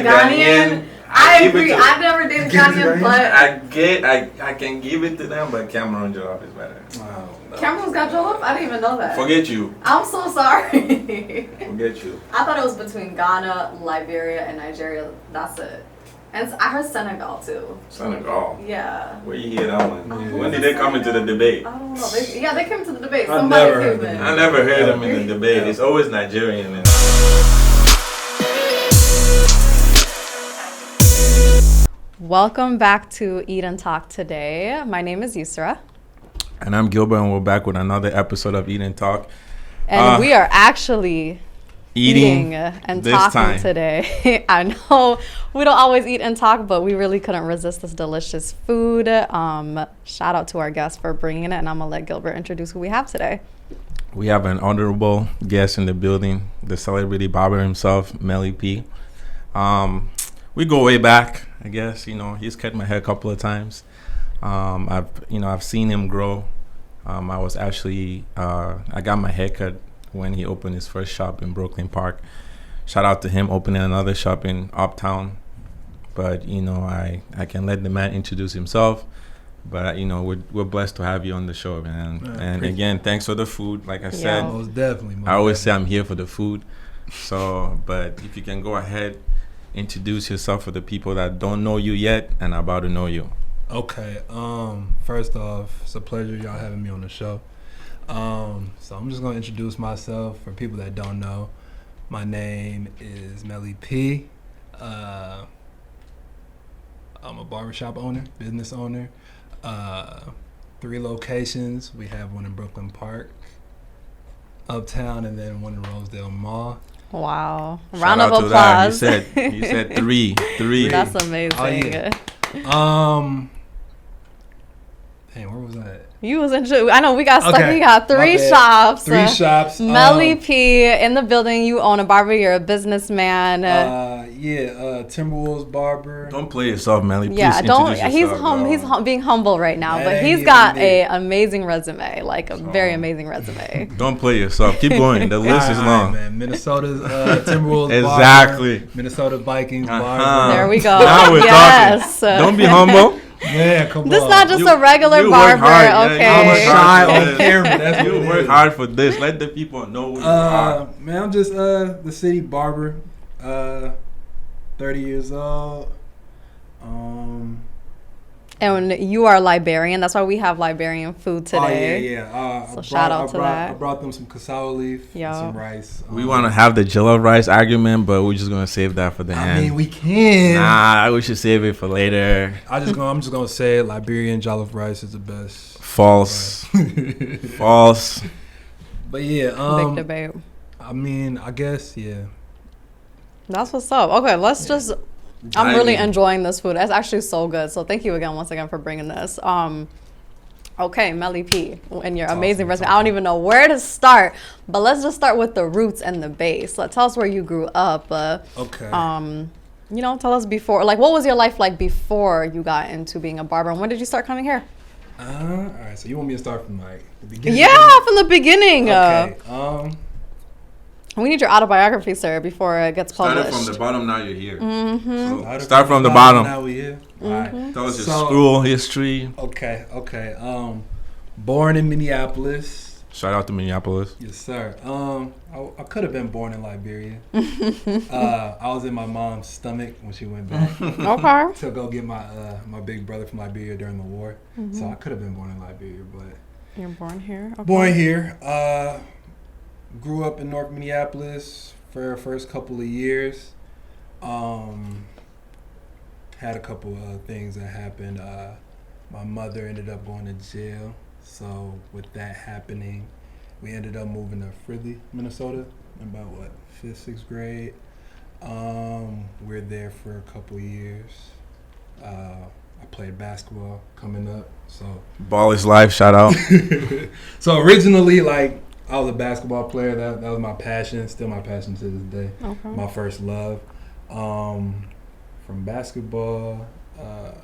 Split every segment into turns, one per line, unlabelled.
Ghanaian. I agree. I've never dated Ghanaian, but
I can give it to them, but Cameroon jollof is better.
Wow. No. Cameroon's got jollof? I didn't even know that.
Forget you.
I'm so sorry.
Forget you.
I thought it was between Ghana, Liberia, and Nigeria. That's it. And I heard Senegal too.
Senegal?
Yeah.
Where you hear that one? When did they come into the debate?
I don't know. They came to the debate.
I never heard them in the debate. It's always Nigerian.
Welcome back to Eat and Talk today. My name is Yusra.
And I'm Gilbert, and we're back with another episode of Eat and Talk.
And we are actually eating and talking today. I know we don't always eat and talk, but we really couldn't resist this delicious food. Shout out to our guest for bringing it, and I'm going to let Gilbert introduce who we have today.
We have an honorable guest in the building, the celebrity barber himself, Mellyp. We go way back, I guess. You know, he's cut my hair a couple of times. I've seen him grow. I was actually I got my hair cut when he opened his first shop in Brooklyn Park. Shout out to him opening another shop in Uptown. But I can let the man introduce himself. But we're blessed to have you on the show, man. And again, thanks for the food. Like I said,
most definitely.
I always say I'm here for the food. So, but if you can go ahead, introduce yourself for the people that don't know you yet and are about to know you.
Okay. First off, it's a pleasure y'all having me on the show. So I'm just gonna introduce myself for people that don't know. My name is Mellyp. I'm a barbershop owner, business owner. 3 locations. We have one in Brooklyn Park, Uptown, and then one in Rosedale Mall.
Wow! Round of applause.
You said three.
That's amazing.
Oh, yeah. Dang, where was that?
You was I know we got stuck.
Okay.
We got 3 shops.
3 shops.
Mellyp in the building. You own a barber. You're a businessman.
Timberwolves barber.
Don't play yourself, Melly. Please
He's being humble right now, but he's got a amazing resume, like a very amazing resume.
Don't play yourself. Keep going. The list is long.
Man. Minnesota's Timberwolves
exactly.
Barber. Minnesota Vikings barber.
There we go.
Now we're talking. Don't be humble.
Yeah, come on.
This is not just a regular barber, okay?
I'm shy on camera. That's
you work hard for this. Let the people know who you are.
Man, I'm just the city barber. 30 years old.
And you are Liberian. That's why we have Liberian food today.
Oh, yeah.
So shout out to that.
I brought them some cassava leaf and some rice.
We want to have the jollof rice argument, but we're just going to save that for the end.
I mean, we can.
Nah, we should save it for later.
I'm just going to say it. Liberian jollof rice is the best.
False. False.
But yeah.
Big debate.
I mean, I guess, yeah.
That's what's up. Okay, let's just... I'm really enjoying this food. It's actually so good. So thank you once again for bringing this. Okay, Mellyp, and your amazing resume. I don't even know where to start, but let's just start with the roots and the base. Tell us where you grew up.
Okay.
Tell us before. Like, what was your life like before you got into being a barber, and when did you start coming here?
All right. So you want me to start from the beginning?
Yeah, from the beginning.
Okay.
We need your autobiography, sir, before it gets published.
Started from the bottom, now you're here.
Mm-hmm.
So start from the bottom.
Now we're here.
Mm-hmm.
All right.
Tell us your school history.
Okay. Born in Minneapolis.
Shout out to Minneapolis.
Yes, sir. I could have been born in Liberia. I was in my mom's stomach when she went back.
Okay.
To go get my big brother from Liberia during the war. Mm-hmm. So I could have been born in Liberia, but...
You're born here? Okay.
Born here. Grew up in North Minneapolis for the first couple of years. Had a couple of things that happened. My mother ended up going to jail. So with that happening, we ended up moving to Fridley, Minnesota, in about 5th, 6th grade. We're there for a couple of years. I played basketball coming up. So
Ball is life, shout out.
So originally, I was a basketball player. That was my passion. Still my passion to this day.
Okay.
My first love. From basketball, I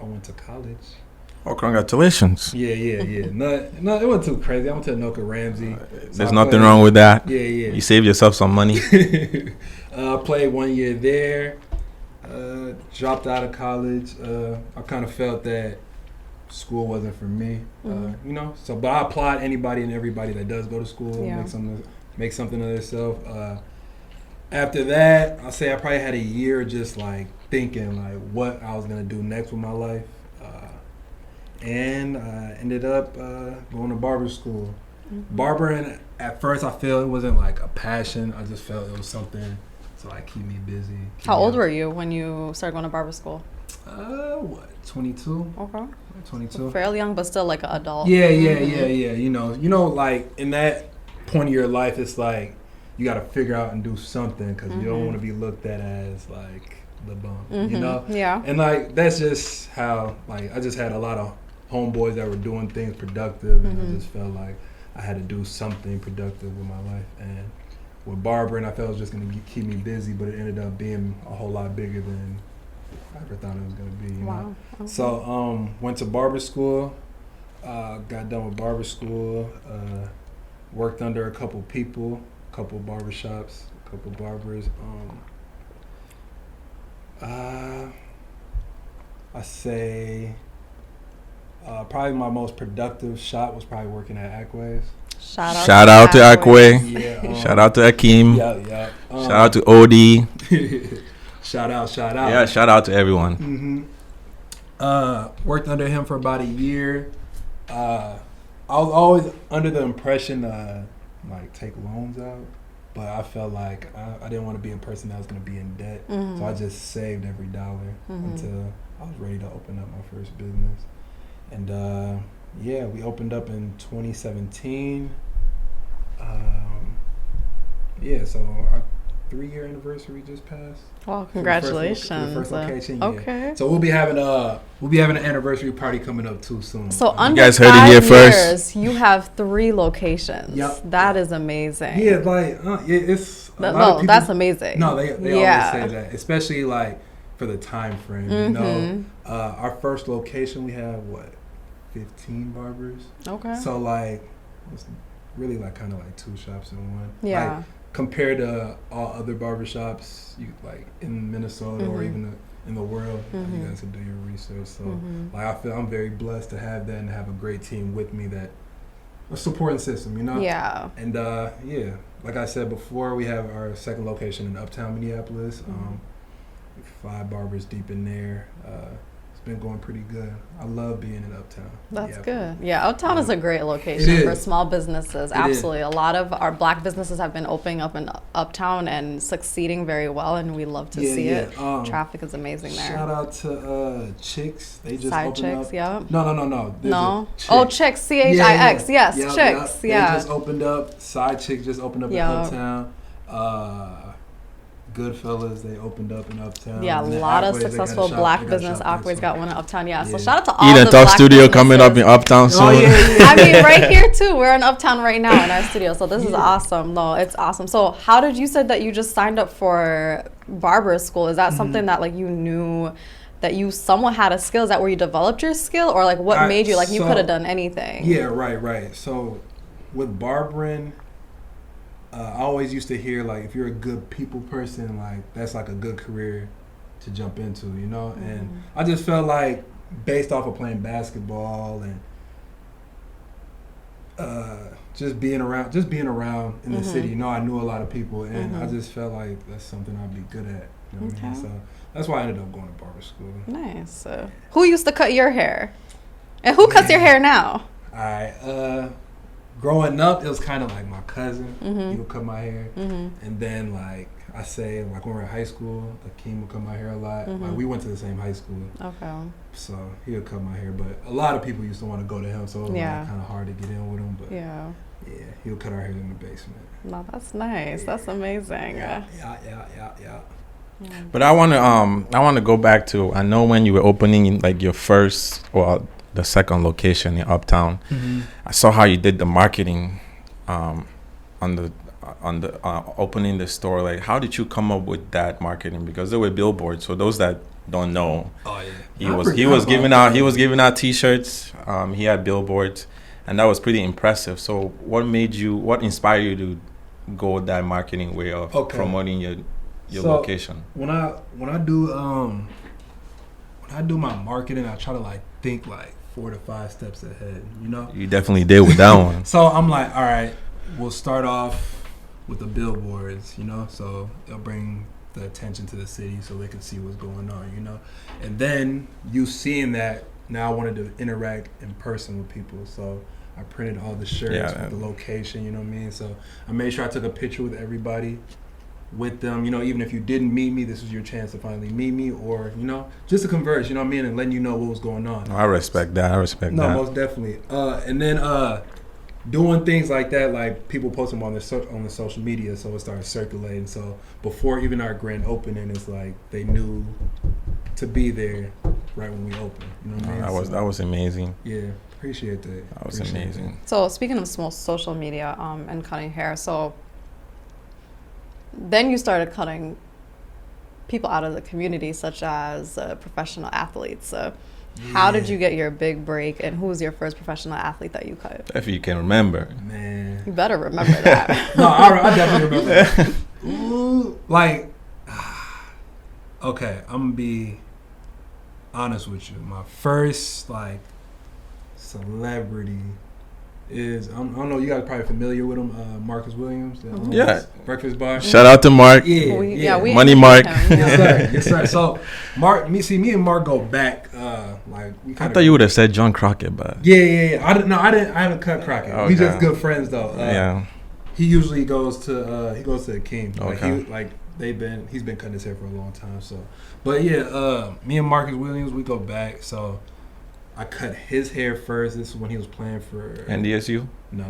went to college.
Oh, congratulations.
Yeah. No, it wasn't too crazy. I went to Anoka Ramsey.
There's nothing wrong with that.
Yeah.
You saved yourself some money.
I played 1 year there. Dropped out of college. I kind of felt that school wasn't for me. You know. So, but I applaud anybody and everybody that does go to school, make something of themselves. After that, I'll say I probably had a year just like thinking like what I was gonna do next with my life, and I ended up going to barber school. Barbering at first, I feel it wasn't like a passion. I just felt it was something to like keep me busy.
How old were you when you started going to barber school?
22.
Okay.
22.
So fairly young, but still like an adult.
Yeah. You know, like in that point of your life, it's like you got to figure out and do something because you don't want to be looked at as like the bum, you know?
Yeah.
And like that's just how like I just had a lot of homeboys that were doing things productive, and I just felt like I had to do something productive with my life. And with barbering, I felt it was just gonna keep me busy, but it ended up being a whole lot bigger than I ever thought it was gonna be. You know?
Okay.
So went to barber school, got done with barber school, worked under a couple people, couple barbershops, a couple barbers. I say probably my most productive shop was probably working at Acways.
Shout out to Ackway.
Yeah,
Shout out to Akeem.
Yeah.
Shout out to OD.
Shout out.
Yeah, shout out to everyone.
Worked under him for about a year. I was always under the impression like take loans out, but I felt like I didn't want to be a person that was going to be in debt, so I just saved every dollar until I was ready to open up my first business. And we opened up in 2017. So our 3-year anniversary just passed.
Well, congratulations.
For the first location, yeah.
Okay.
So we'll be having an anniversary party coming up too soon.
So
you
under
guys heard it
5
here first.
years, you have 3 locations.
Yep.
That is amazing.
Yeah, like it's a lot of people,
that's amazing.
No, they always say that, especially like for the time frame. You know, our first location we have 15 barbers. Okay. So like it's really like kind of like 2 shops in one.
Yeah.
Like, compared to all other barbershops, you like in Minnesota or even in the world, you guys can do your research. So like I feel I'm very blessed to have that and have a great team with me, that a supporting system, you know.
Yeah.
And like I said before, we have our second location in Uptown Minneapolis. 5 barbers deep in there. Been going pretty good. I love being in Uptown.
That's good. Yeah, Uptown is a great location for small businesses. Absolutely. A lot of our black businesses have been opening up in Uptown and succeeding very well, and we love to see it. Traffic is amazing there.
Shout out to Chicks. They just
Side
opened
Chicks,
up.
yeah.
No.
Chicks, CHIX. Yes, Chicks.
They just opened up. Side Chicks just opened up in Uptown. Goodfellas, they opened up in Uptown.
Yeah, a lot of successful black business. Acways got one in Uptown. Yeah, so shout out to all
Eat
the
and Talk
black
studio
businesses.
coming up in Uptown soon.
I mean, right here too. We're in Uptown right now in our studio, so this is awesome. No, it's awesome. So, how did you said that you just signed up for barber school? Is that something that like you knew that you somewhat had a skill? Is that where you developed your skill, or like what made you like you could have done anything?
Yeah, right. So, with barbering, I always used to hear like if you're a good people person, like that's like a good career to jump into, you know. And I just felt like based off of playing basketball and just being around in the city, you know, I knew a lot of people, and I just felt like that's something I'd be good at. You know what I mean? So that's why I ended up going to barber school.
Nice. Who used to cut your hair, and who cuts your hair now?
All right. Growing up, it was kind of like my cousin. He would cut my hair. And then, like, I say, like, when we were in high school, Akeem would cut my hair a lot. Like, we went to the same high school. Okay. So, he would cut my hair. But a lot of people used to want to go to him, so it was like, kind of hard to get in with him. But, yeah, he would cut our hair in the basement.
No, that's nice. Yeah. That's amazing.
Yeah.
But I want to go back to, I know when you were opening, like, your first, well, the second location in Uptown, I saw how you did the marketing on the opening the store. Like, how did you come up with that marketing? Because there were billboards. So those that don't know.
Oh yeah.
He was giving out T-shirts. He had billboards, and that was pretty impressive. So what inspired you to go that marketing way of promoting your location?
When I do my marketing, I try to like think like 4 to 5 steps ahead. You know.
You definitely did with that one.
So I'm like, all right, we'll start off with the billboards. You know, so they'll bring the attention to the city so they can see what's going on. You know, and then you seeing that. Now I wanted to interact in person with people, so I printed all the shirts with the location, you know what I mean? So I made sure I took a picture with everybody, with them, you know, even if you didn't meet me, this was your chance to finally meet me, or, you know, just to converse, you know what I mean, and letting you know what was going on.
I respect that.
No, most definitely. And then doing things like that, like people post them on the social media, so it started circulating. So before even our grand opening, it's like they knew to be there right when we open. You know what I mean?
That was amazing.
Yeah, appreciate that.
That was amazing.
So speaking of social media and cutting hair, so then you started cutting people out of the community, such as professional athletes. How did you get your big break, and who was your first professional athlete that you cut?
If you can remember.
Man.
You better remember that.
No, I definitely remember that. Ooh, like, okay, I'm going to be honest with you. My first, like, celebrity is, I don't know, you guys are probably familiar with him, Marcus Williams.
Yeah.
Breakfast Bar.
Shout out to Mark.
Yeah.
We
Money Mark.
Yes, sir. So, me and Mark go back, like, we
I thought you would have said John Crockett, but.
Yeah. I haven't cut Crockett.
Okay.
We just good friends, though.
Yeah.
He usually goes to Akeem.
Okay.
He's been cutting his hair for a long time. So, but yeah, me and Marcus Williams, we go back. So I cut his hair first. This is when he was playing for
NDSU.
No.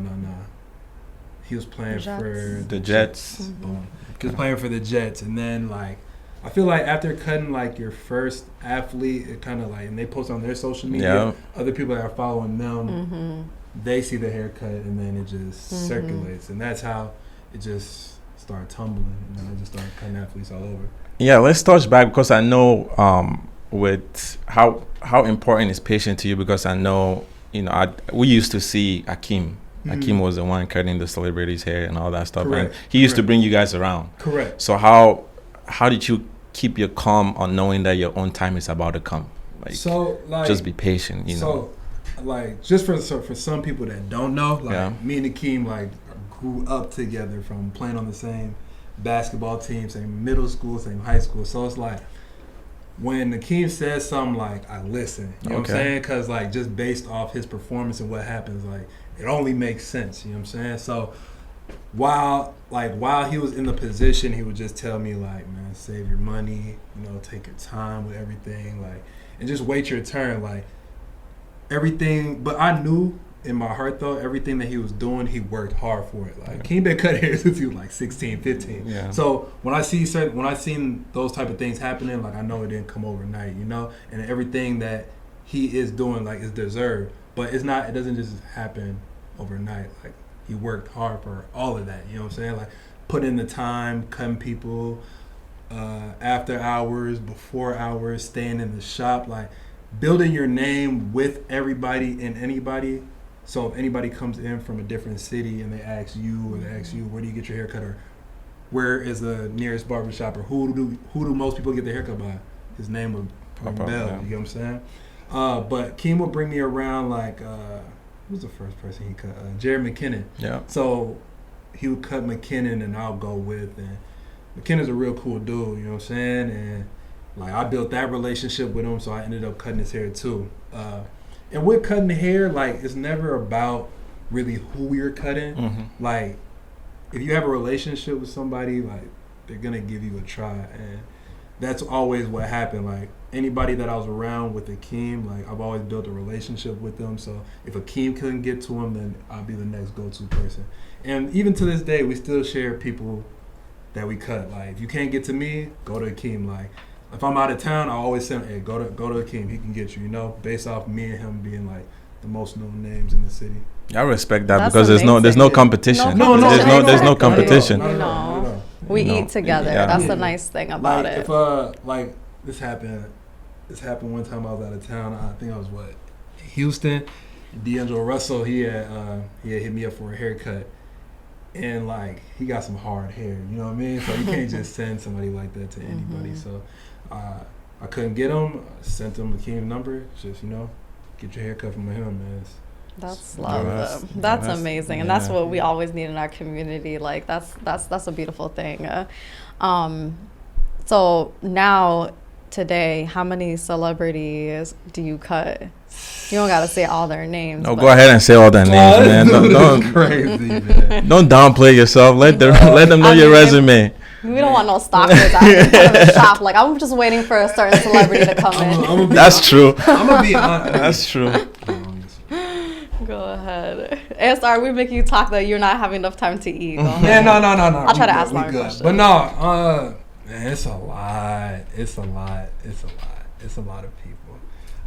He was playing for
the Jets.
Mm-hmm. He was playing for the Jets, and then like I feel like after cutting like your first athlete, it kind of like, and they post on their social media, other people that are following them, they see the haircut, and then it just circulates, and that's how it just started tumbling, and then I just started cutting athletes all over. Yeah,
let's touch back, because I know with how important is patient to you, because I know, you know, we used to see Akeem. Akeem was the one cutting the celebrities' hair and all that stuff.
Correct.
And he used to bring you guys around.
Correct.
So how did you keep your calm on knowing that your own time is about to come? Just be patient, you know.
So, like, just for some people that don't know, like, me and Akeem, like, grew up together from playing on the same basketball team, same middle school, same high school. So it's like, when Akeem says something, like, I listen. You know what I'm saying? Because, like, just based off his performance and what happens, like, it only makes sense. You know what I'm saying? So while he was in the position, he would just tell me, like, man, save your money, you know, take your time with everything, like, and just wait your turn, like, everything. But I knew in my heart, though, everything that he was doing, he worked hard for it. Like, he been cutting hair since he was like 16, 15.
Yeah.
So when I seen those type of things happening, like, I know it didn't come overnight, you know, and everything that he is doing, like, is deserved. But it doesn't just happen overnight. Like, he worked hard for all of that. You know what I'm saying? Like, put in the time, cutting people after hours, before hours, staying in the shop, like, building your name with everybody and anybody. So if anybody comes in from a different city and they ask you, where do you get your hair cut, or where is the nearest barbershop, or who do most people get their haircut by? His name would ring a bell. You know what I'm saying? But Keem would bring me around, like, who was the first person he cut? Jared McKinnon. Yeah. So he would cut McKinnon, and I'll go with. And McKinnon's a real cool dude, you know what I'm saying? And, like, I built that relationship with him, so I ended up cutting his hair too. And with cutting the hair, like, it's never about really who you're cutting. Mm-hmm. Like, if you have a relationship with somebody, like, they're going to give you a try. And that's always what happened. Like, anybody that I was around with Akeem, like, I've always built a relationship with them. So if Akeem couldn't get to him, then I'll be the next go-to person. And even to this day, we still share people that we cut. Like, if you can't get to me, go to Akeem. Like, if I'm out of town, I always send, hey, go to Akeem. He can get you, you know, based off me and him being, like, the most known names in the city.
I respect that. That's because there's no competition. There's no competition.
We eat together. That's the nice thing about it.
If like, this happened this happened one time I was out of town. I think I was Houston. D'Angelo Russell, he had hit me up for a haircut, and like he got some hard hair, you know what I mean? So you can't just send somebody like that to anybody. So I couldn't get him. I sent him Akeem's number. Just get your haircut from him, man.
That's love. That's amazing, and that's what we always need in our community. Like that's a beautiful thing. So now today, how many celebrities do you cut? You don't gotta say all their names.
No, go ahead and say all their names, man. Don't
crazy, man.
Don't downplay yourself. Let them know your resume.
We don't want no stalkers out in front of the shop. Like, I'm just waiting for a certain celebrity to come in.
That's true.
I'm gonna be honest.
That's true.
Go ahead. ASR, we make you talk that you're not having enough time to eat.
Yeah, no.
I'll try to ask my question.
But no, man, it's a lot. It's a lot of people.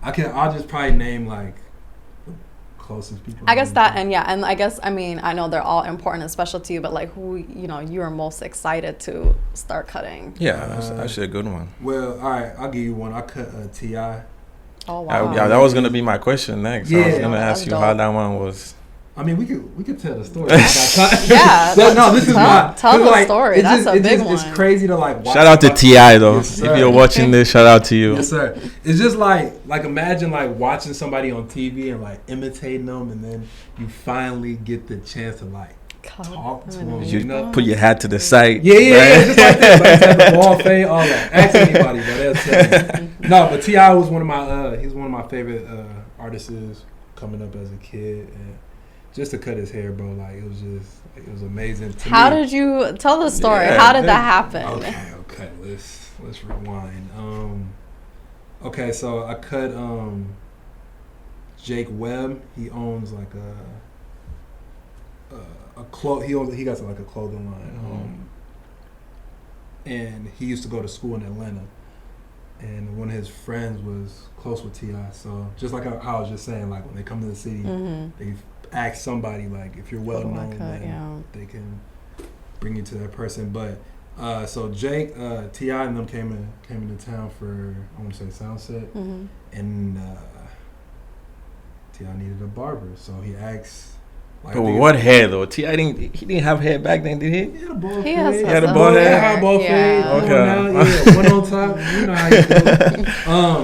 I'll just probably name like the closest people.
I guess that, and I guess, I mean, I know they're all important and special to you, but like who, you are most excited to start cutting?
Yeah, that's actually a good one.
Well, all right, I'll give you one. I cut T.I.
Oh, wow.
Yeah, that was going to be my question next.
Yeah,
I was going to ask you how that one was.
I mean, we could tell the story.
Yeah.
No, this is my...
Tell the story. That's a big one.
It's crazy to like watch.
Shout out to T.I. though.
Yes,
if you're watching this, shout out to you.
Yes, sir. It's just like imagine like watching somebody on TV and like imitating them, and then you finally get the chance to like talk to them.
You put your hat to the side.
Yeah, just like that. Like have the ball fade, all that. Ask anybody, but they'll tell you. No, but T.I. was one of my he's one of my favorite artists coming up as a kid, and just to cut his hair, bro, like it was amazing to me.
How did you tell the story? How did that happen?
Okay, let's rewind. Okay, so I cut Jake Webb. He owns like he got like a clothing line. And he used to go to school in Atlanta. And one of his friends was close with T.I. So just like how I was just saying, like when they come to the city, they ask somebody like if you're well known, then they can bring you to that person. But so Jake, T.I. and them came into town for, I want to say Soundset, and T.I. needed a barber, so he asked.
Like, but with what hair though? T.I. didn't have hair back then, did he?
He had a bald
fade.
He
had a bald hair.
Had a bald fade.
Okay.
One on top. You know how you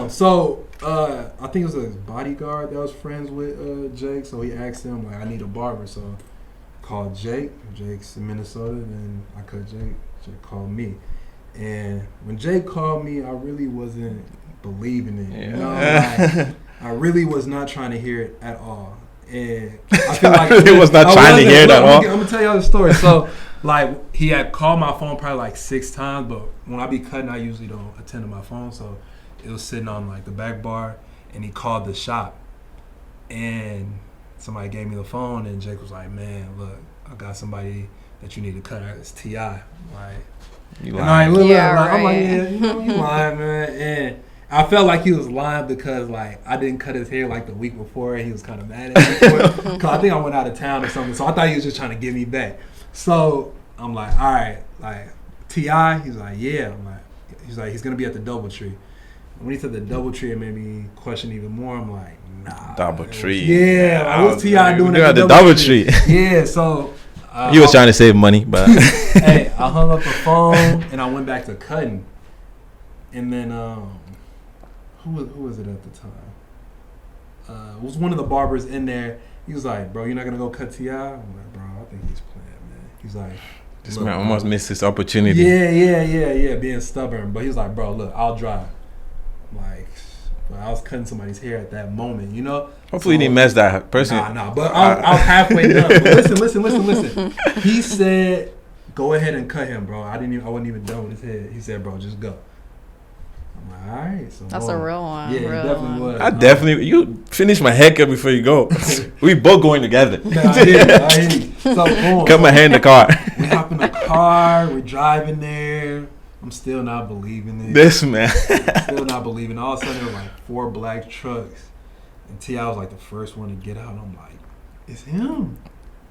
do. So I think it was his bodyguard that was friends with Jake. So he asked him like, I need a barber. So I called Jake. Jake's in Minnesota. And I cut Jake. Jake called me. And when Jake called me, I really wasn't believing it.
Yeah.
You know, I really was not trying to hear it at all. And I feel like
he was not trying to hear it at all.
I'm gonna tell y'all the story. So, like, he had called my phone probably like 6 times, but when I be cutting, I usually don't attend to my phone. So, it was sitting on like the back bar, and he called the shop, and somebody gave me the phone, and Jake was like, "Man, look, I got somebody that you need to cut. It's T.I." Like,
you lying?
I'm like, yeah, you lying, man, and I felt like he was lying because like I didn't cut his hair like the week before, and he was kind of mad at me for it. Cause I think I went out of town or something, so I thought he was just trying to get me back. So I'm like, all right, like T.I. He's like, yeah. I'm like, he's gonna be at the DoubleTree. When he said the DoubleTree, it made me question even more. I'm like, nah.
DoubleTree.
Yeah, like, what's T.I. doing
at the DoubleTree?
Yeah, so
he was trying to save money, but
hey, I hung up the phone and I went back to cutting, and then Who was it at the time? It was one of the barbers in there. He was like, bro, you're not going to go cut T.I.? I'm like, bro, I think he's playing, man. He's like...
This man almost missed his opportunity.
Yeah, being stubborn. But he was like, bro, look, I'll drive. I'm like, but I was cutting somebody's hair at that moment, you know?
Hopefully he didn't mess that person.
Nah, but I was halfway done. But listen. He said, go ahead and cut him, bro. I wasn't even done with his head. He said, bro, just go. All right, so
that's a real one.
Yeah,
real
definitely
one.
was.
I definitely. You finish my haircut before you go. We both going together.
I hear you. So boom.
Cut my hair in the car.
We hop in the car. We're driving there. I'm still not believing it.
This man.
Still not believing. All of a sudden, there were like 4 black trucks, and T.I. was like the first one to get out. And I'm like, it's him.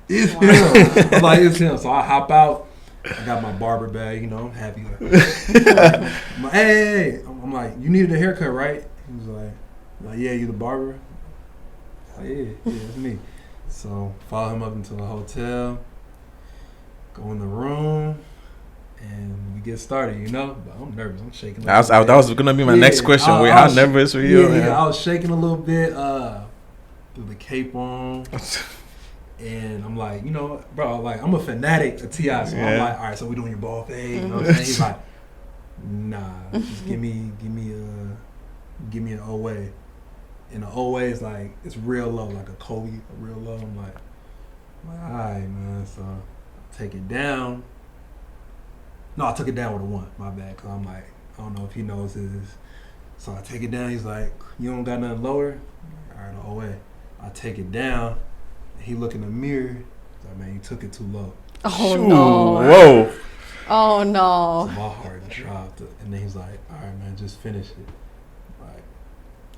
It's him. I'm like, it's him. So I hop out. I got my barber bag, you know, I'm happy. Like, hey. I'm like, you needed a haircut, right? He was like, yeah, you the barber? Like, yeah, it's me. So follow him up into the hotel, go in the room, and we get started, you know? But I'm nervous. I'm shaking.
That was going to be my next question. Wait, how nervous were you?
Yeah, I was shaking a little bit. Threw the cape on. And I'm like, you know, bro, like, I'm a fanatic of T.I., so I'm like, all right, so we doing your ball thing, you know what I'm saying? He's like, nah, just give me an OA. And the OA is like, it's real low, like a Kobe, real low. I'm like, all right, man, so I take it down. No, I took it down with a 1, my bad, because I'm like, I don't know if he knows this. So I take it down, he's like, you don't got nothing lower? All right, the OA. I take it down. He look in the mirror. He's like, man, you took it too low.
Oh, no.
Whoa.
Oh, no.
So my heart dropped. And then he's like, all right, man, just finish it. Like,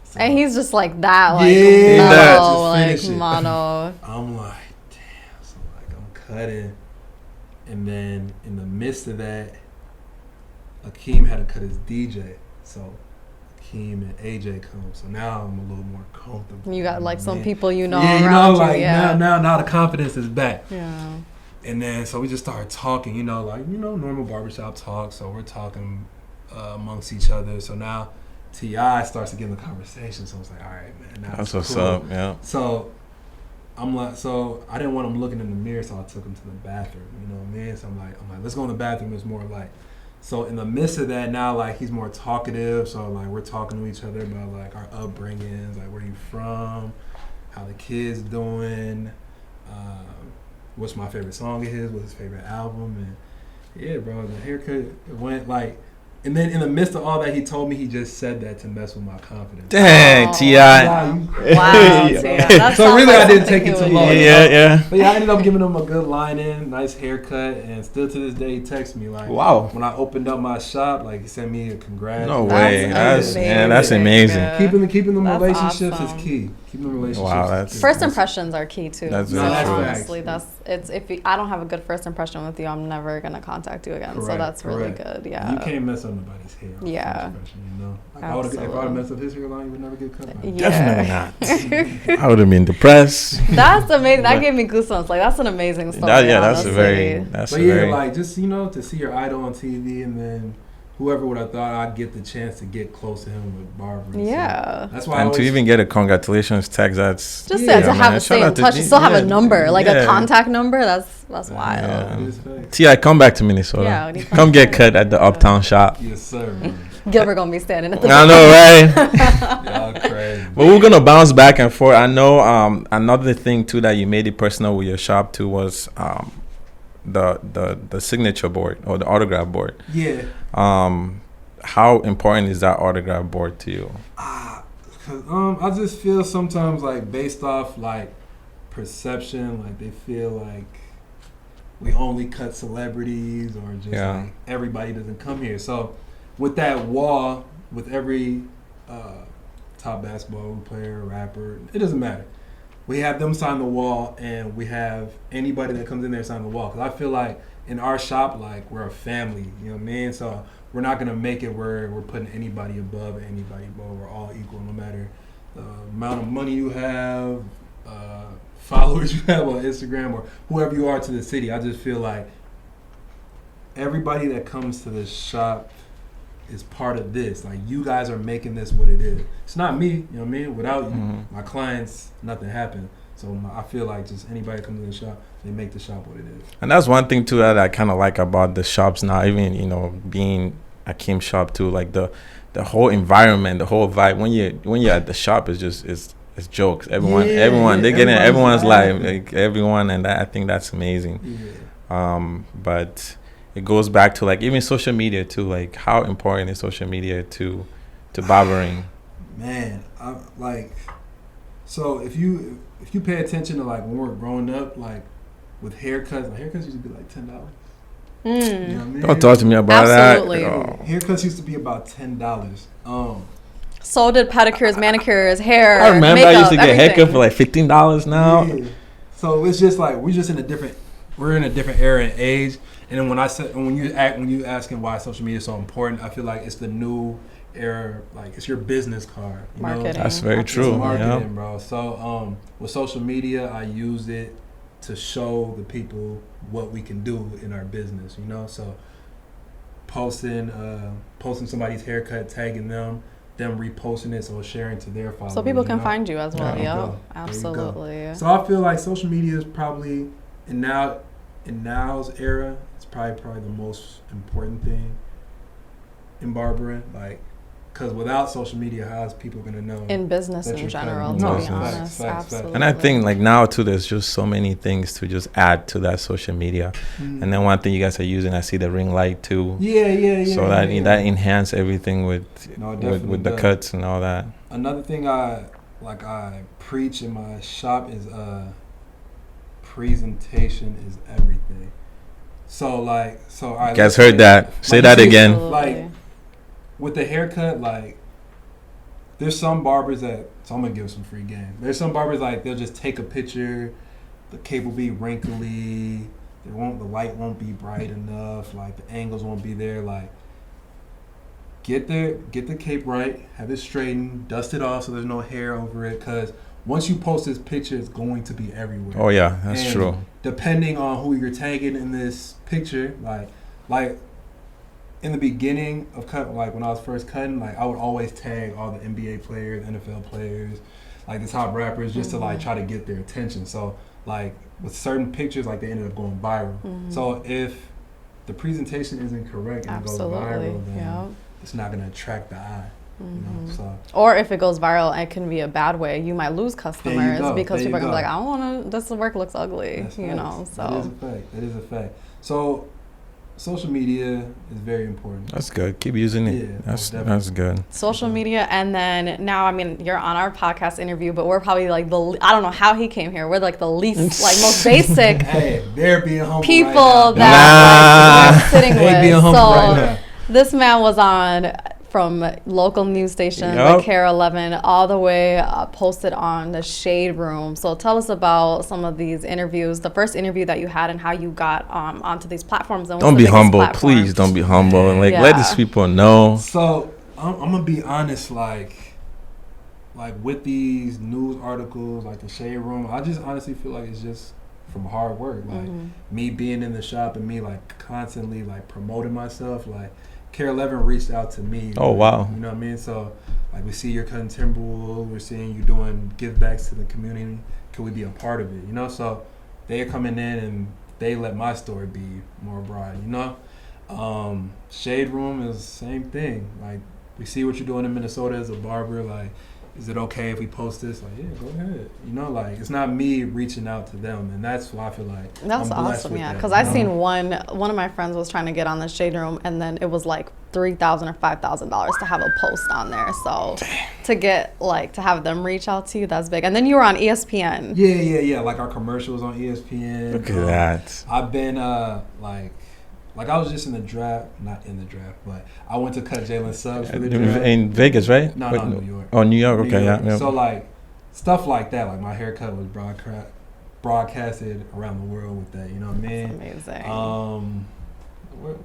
so
And he's just like that, like,
yeah,
mellow,
just
like, mono.
I'm like, damn. So, like, I'm cutting. And then in the midst of that, Akeem had to cut his DJ. So Akeem and AJ come. So now I'm a little more comfortable.
You got, like, some people you know
yeah,
around
you know, like,
yeah.
now the confidence is back.
Yeah.
And then, so we just started talking, you know, like, you know, normal barbershop talk. So we're talking amongst each other. So now T.I. starts to get in the conversation. So I was like, all right, man. Now
That's what's up, yeah.
So I'm like, so I didn't want him looking in the mirror, so I took him to the bathroom, you know what I mean? So I'm like, let's go in the bathroom. It's more like, so in the midst of that, now, like, he's more talkative. So, like, we're talking to each other about, like, our upbringings, like, where you from, how the kids doing, what's my favorite song of his, what's his favorite album. And, yeah, bro, the haircut, it went, like, and then in the midst of all that, he told me he just said that to mess with my confidence.
Dang, T.I.
Wow, T.I.
So really, I didn't take it too long.
Yeah.
But yeah, I ended up giving him a good line in, nice haircut, and still to this day, he texts me like,
wow.
When I opened up my shop, like, he sent me a congrats.
No way. That's amazing.
Yeah.
Keeping them
That's
relationships
awesome.
is key. Keeping the relationships.
Wow,
is
that's
key.
First impressions are key too.
That's
so
very true.
honestly, I don't have a good first impression with you, I'm never gonna contact you again.
Correct,
so that's really
correct.
good. Yeah.
You can't mess up nobody's hair.
Yeah.
You know? Like, if I would have messed up his hairline, he would never get cut. Like,
Definitely not. I would have been depressed.
That's amazing. That gave me goosebumps. Like, that's an amazing story.
Like, just, you know, to see your idol on TV, and then whoever would have thought I'd get the chance to get close to him with Barbers.
Yeah.
So that's why.
And to even get a congratulations text, that's
just to have a stay in touch, to still have a number, like a contact number. That's wild.
Yeah. T.I., come back to Minnesota.
Yeah,
come get cut at the Uptown shop.
Yes, sir.
Gilbert gonna be standing at the
I know, right?
Y'all crazy.
But we're gonna bounce back and forth. I know another thing too that you made it personal with your shop too was the signature board or the autograph board.
Yeah.
How important is that autograph board to you?
I just feel sometimes, like, based off, like, perception, like, they feel like we only cut celebrities, or just like everybody doesn't come here. So with that wall, with every top basketball player, rapper, it doesn't matter. We have them sign the wall, and we have anybody that comes in there sign the wall. Because I feel like in our shop, like, we're a family, you know what I mean? So we're not going to make it where we're putting anybody above anybody below. We're all equal, no matter the amount of money you have, followers you have on Instagram, or whoever you are to the city. I just feel like everybody that comes to this shop is part of this. Like, you guys are making this what it is. It's not me, you know what I mean? Without you, my clients, nothing happened. So I feel like just anybody that comes to the shop, they make the shop what it is.
And that's one thing too that I kind of like about the shops now, even, you know, being Akeem's shop too, like the whole environment, the whole vibe. When you're at the shop, is just it's jokes. Everyone they get in everyone's life, like everyone, and I think that's amazing. Yeah. But it goes back to, like, even social media too. Like, how important is social media to barbering?
Man, so if you pay attention to, like, when we were growing up, like, with haircuts used to be like $10. You know what I mean?
Don't talk to me about
Absolutely.
that. Oh.
Haircuts used to be about $10.
So did pedicures, manicures, hair.
I remember
makeup,
I used to get a
everything.
haircut for like $15 now.
Yeah. So it's just like we're in a different era and age, And then when you asking why social media is so important, I feel like it's the new era. Like it's your business card. You know?
Marketing.
That's very
It's
true.
marketing,
Yeah.
bro. So with social media, I use it to show the people what we can do in our business. You know, so posting somebody's haircut, tagging them reposting it, so sharing to their followers.
So people can
you know?
find you as well.
There you
Yeah,
go.
absolutely.
So I feel like social media is probably in now's era, it's probably the most important thing in barbering. Like, because without social media, how is people gonna know?
In business
that
in
you're
general,
cutting?
to
No,
be
facts,
honest,
facts.
absolutely.
And I think like now too, there's just so many things to just add to that social media.
Mm.
And then one thing you guys are using, I see the ring light too.
Yeah.
So that enhance everything with
No, it
with
definitely
the
does.
cuts and all that.
Another thing I preach in my shop is presentation is everything. So all right,
You guys
let's
heard that? Say
like,
that
you see,
again.
Absolutely.
Like with the haircut, like there's some barbers that, so I'm gonna give some free game. There's some barbers like they'll just take a picture, the cape will be wrinkly, the light won't be bright enough, like the angles won't be there. Like get the cape right, have it straightened, dust it off so there's no hair over it. Cause once you post this picture, it's going to be everywhere.
Oh yeah, that's
And
true.
Depending on who you're tagging in this picture, like in the beginning of cut, like when I was first cutting, like I would always tag all the NBA players, NFL players, like the top rappers, just to like try to get their attention. So like with certain pictures, like they ended up going viral. So if the presentation isn't correct and it goes
Absolutely.
viral, then
Yeah.
it's not gonna attract the eye. You know, so
Or if it goes viral, it can be a bad way. You might lose customers
go.
because
There you
people are gonna be
go.
like, I don't want to. This work looks ugly,
that's
you
facts.
know.
That is a fact. So social media is very important.
That's good. Keep using it.
Yeah,
That's good.
Social media, and then now, I mean, you're on our podcast interview, but we're probably like I don't know how he came here. We're like the least, like most basic
Hey, they're being humble
people
right now.
that like, we're sitting
They being
with.
humble
So
right now.
this man was on from local news stations
Yup.
like Care 11 all the way posted on the Shade Room. So tell us about some of these interviews, the first interview that you had and how you got onto these platforms. And what's
Don't
the
be
biggest
humble,
platform?
please. Don't be humble, and like let
Yeah.
these people know.
So I'm gonna be honest, like with these news articles, like the Shade Room, I just honestly feel like it's just from hard work. Like me being in the shop and me like constantly like promoting myself. Like Care 11 reached out to me.
Oh,
like,
wow.
You know what I mean? So like we see you're cutting Timberwool, we're seeing you doing give backs to the community. Can we be a part of it? You know, so they're coming in and they let my story be more broad. You know, Shade Room is the same thing. Like we see what you're doing in Minnesota as a barber. Like, is it okay if we post this? Like, yeah, go ahead. You know, like it's not me reaching out to them, and that's why I feel like
That's
I'm blessed
awesome,
with
yeah.
that,
Because
you
I
know?
seen one of my friends was trying to get on the Shade Room, and then it was like $3,000 or $5,000 to have a post on there. So to get like to have them reach out to you, that's big. And then you were on ESPN.
Yeah. Like our commercials on ESPN.
Look at that.
I've been like I was just in the draft, not in the draft, but I went to cut Jalen Suggs for the draft.
In Vegas, right?
No,
Wait,
New York.
Oh, New York.
New
Okay,
York.
yeah.
So like stuff like that, like my haircut was broadcasted around the world with that. You know what I mean?
Amazing.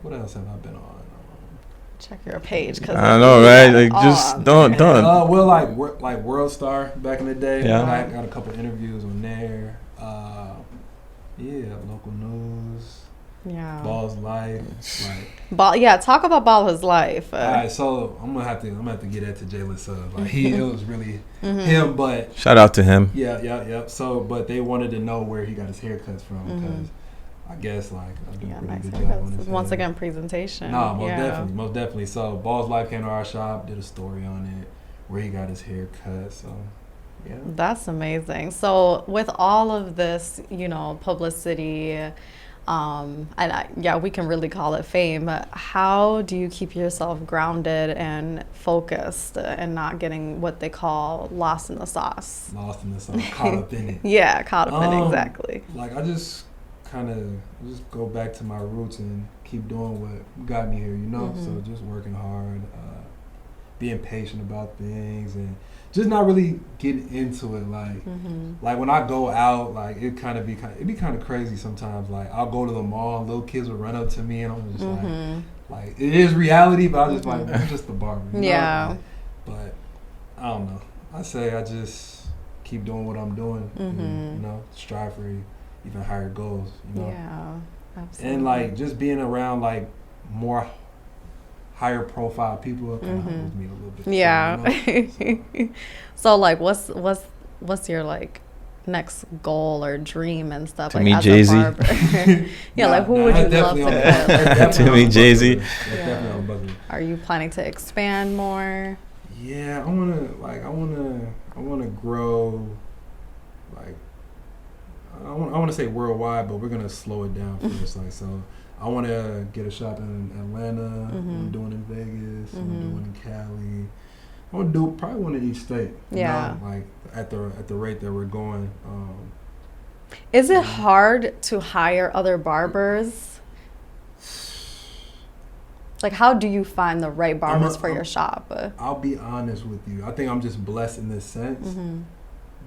What else have I been on?
Check your page. Cause
I know, right? Like, just don't.
Well, like World Star back in the day.
Yeah.
I got a couple interviews on there. Yeah, local news.
Yeah.
Ball's life. Like,
Yeah, talk about Ball his life.
all right, so I'm gonna have to get that to Jalen Suggs. Like it was really him, but
Shout out to him.
yeah. So, but they wanted to know where he got his haircuts from because I guess like I do a pretty
nice
good job on
haircuts.
his
Once
hair.
again, presentation.
No, most
Yeah.
definitely. So Ball's Life came to our shop, did a story on it, where he got his hair cut. So yeah.
That's amazing. So with all of this, publicity, we can really call it fame. How do you keep yourself grounded and focused and not getting what they call lost in the sauce?
Lost in the sauce, caught up in it.
Yeah, caught up in it, exactly.
Like I just just go back to my roots and keep doing what got me here, So just working hard, being patient about things and just not really getting into it. Like when I go out, like it'd be kind of crazy sometimes. Like I'll go to the mall, little kids will run up to me, and I'm just like it is reality, but I'm just like, I'm just the barber. You know?
Yeah.
But I don't know. I say I just keep doing what I'm doing, and, you know, strive for even higher goals. You know?
Yeah, absolutely.
And like just being around like more higher profile people kind of humbles me a little bit.
Yeah.
So,
so like, what's your like next goal or dream and stuff?
To
like
meet
as
Jay-Z.
a barber? Yeah, like who would you love to get?
To meet Jay-Z.
Are you planning to expand more?
Yeah, I wanna grow. Like, I want to say worldwide, but we're gonna slow it down first. Like, so I want to get a shop in Atlanta. I'm doing in Vegas. I'm doing in Cali. I want to do probably one in each state.
Yeah.
You know? Like at the rate that we're going.
Is it hard to hire other barbers? Like, how do you find the right barbers for your shop?
I'll be honest with you. I think I'm just blessed in this sense.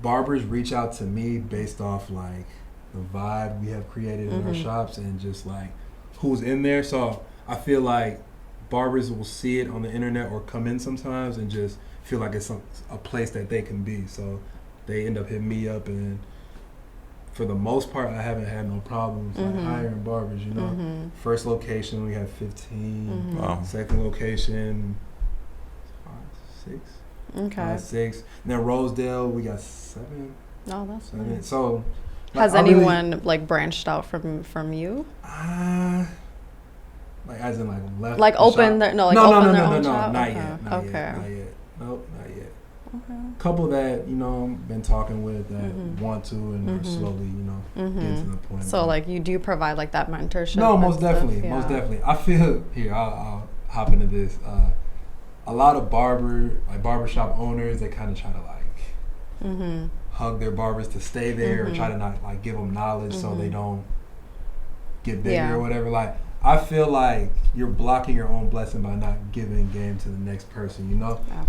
Barbers reach out to me based off like the vibe we have created in our shops and just like who's in there. So I feel like barbers will see it on the internet or come in sometimes and just feel like it's a place that they can be. So they end up hitting me up, and for the most part, I haven't had no problems like hiring barbers. You know, first location we had 15.
Wow.
Second location, 6.
Okay.
6. And then Rosedale, we got 7.
Oh, that's
7.
nice.
So,
has anyone like branched out from you?
Like as in like left.
Like
the
open
shop?
their open their own shop?
Not yet. Not yet. Nope, not yet. Okay. Couple that been talking with that want to and are slowly getting to the point.
So like you do provide like that mentorship?
No, most
stuff?
definitely,
Yeah.
most definitely. I feel here. I'll hop into this. A lot of barbershop owners, they kind of try to like hug their barbers to stay there, or try to not like give them knowledge so they don't get bigger or whatever. Like I feel like you're blocking your own blessing by not giving game to the next person.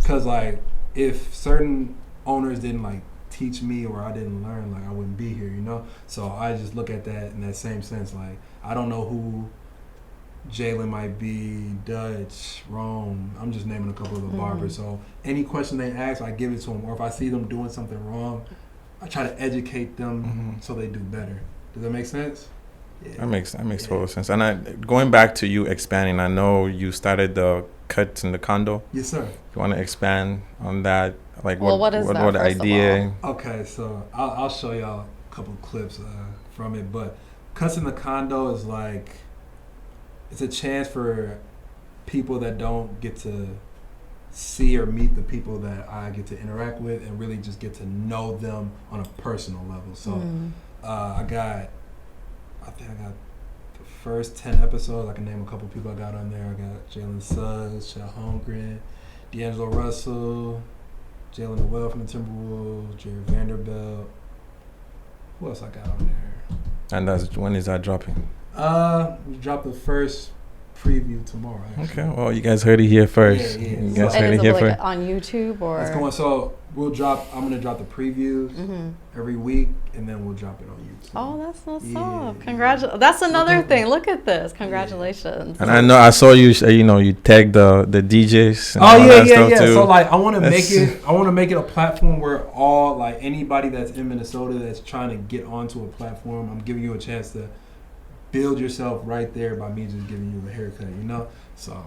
Because like if certain owners didn't like teach me or I didn't learn, like I wouldn't be here. So I just look at that in that same sense. Like I don't know who Jalen might be, Dutch, Rome. I'm just naming a couple of the barbers. So any question they ask, I give it to them. Or if I see them doing something wrong, I try to educate them so they do better. Does that make sense? Yeah.
That makes total sense. And going back to you expanding, I know you started the cuts in the condo.
Yes, sir.
You want to expand on that? Like
what is that?
What the idea?
Okay, so I'll show y'all a couple clips from it. But cuts in the condo is like, it's a chance for people that don't get to see or meet the people that I get to interact with and really just get to know them on a personal level. So I think I got the first 10 episodes. I can name a couple people I got on there. I got Jalen Suggs, Chet Holmgren, D'Angelo Russell, Jalen Noel from the Timberwolves, Jared Vanderbilt. Who else I got on there?
And when is that dropping?
We dropped the first preview tomorrow, actually.
Okay, well, you guys heard it here first.
Yeah.
You guys
And
heard
is
it
it
here
like
first.
on YouTube or?
It's going. So I'm gonna drop the previews every week, and then we'll drop it on YouTube.
Oh, that's what's
Yeah.
up. Congratulations. That's another thing. Look at this. Congratulations.
And I know I saw you. You tagged the DJs. And
Oh
all that
yeah.
stuff too.
So like, I want to make it a platform where all like anybody that's in Minnesota that's trying to get onto a platform, I'm giving you a chance to build yourself right there by me just giving you a haircut. So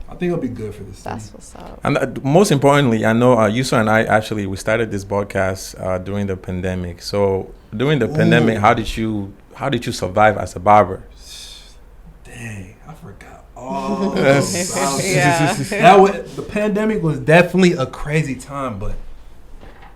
I think it'll be good for the city.
That's what's up.
And most importantly, I know Yusuf and I we started this podcast during the pandemic. So during the pandemic, how did you survive as a barber?
Dang, I forgot all
Yes.
about
Yeah.
the pandemic was definitely a crazy time, but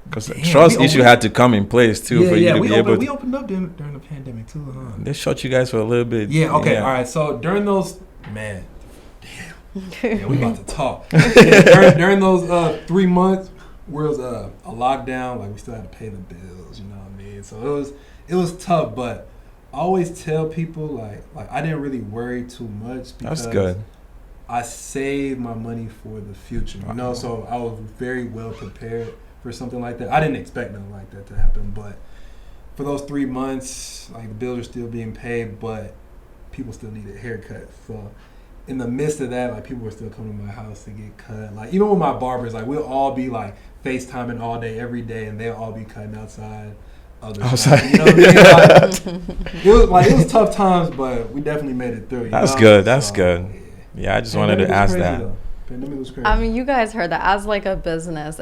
Because trust issue had to come in place too for you to be able to.
we opened up during the pandemic too, huh?
They shot you guys for a little bit.
Yeah, okay, all right. So during those, yeah, we about to talk. During those 3 months, where it was a lockdown, like we still had to pay the bills, you know what I mean? So it was tough, but I always tell people like I didn't really worry too much. Because
That's good.
I saved my money for the future, you know. So I was very well prepared for something like that. I didn't expect nothing like that to happen, but for those 3 months, like the bills are still being paid, but people still needed haircuts. So in the midst of that, like people were still coming to my house to get cut. Like even with my barbers, like we'll all be like FaceTiming all day, every day, and they'll all be cutting outside.
Outside.
You know what I mean? Like, it was tough times, but we definitely made it through.
That's good. That's good. Yeah, I just wanted to ask that.
Pandemic was crazy.
I mean, you guys heard that as like a business,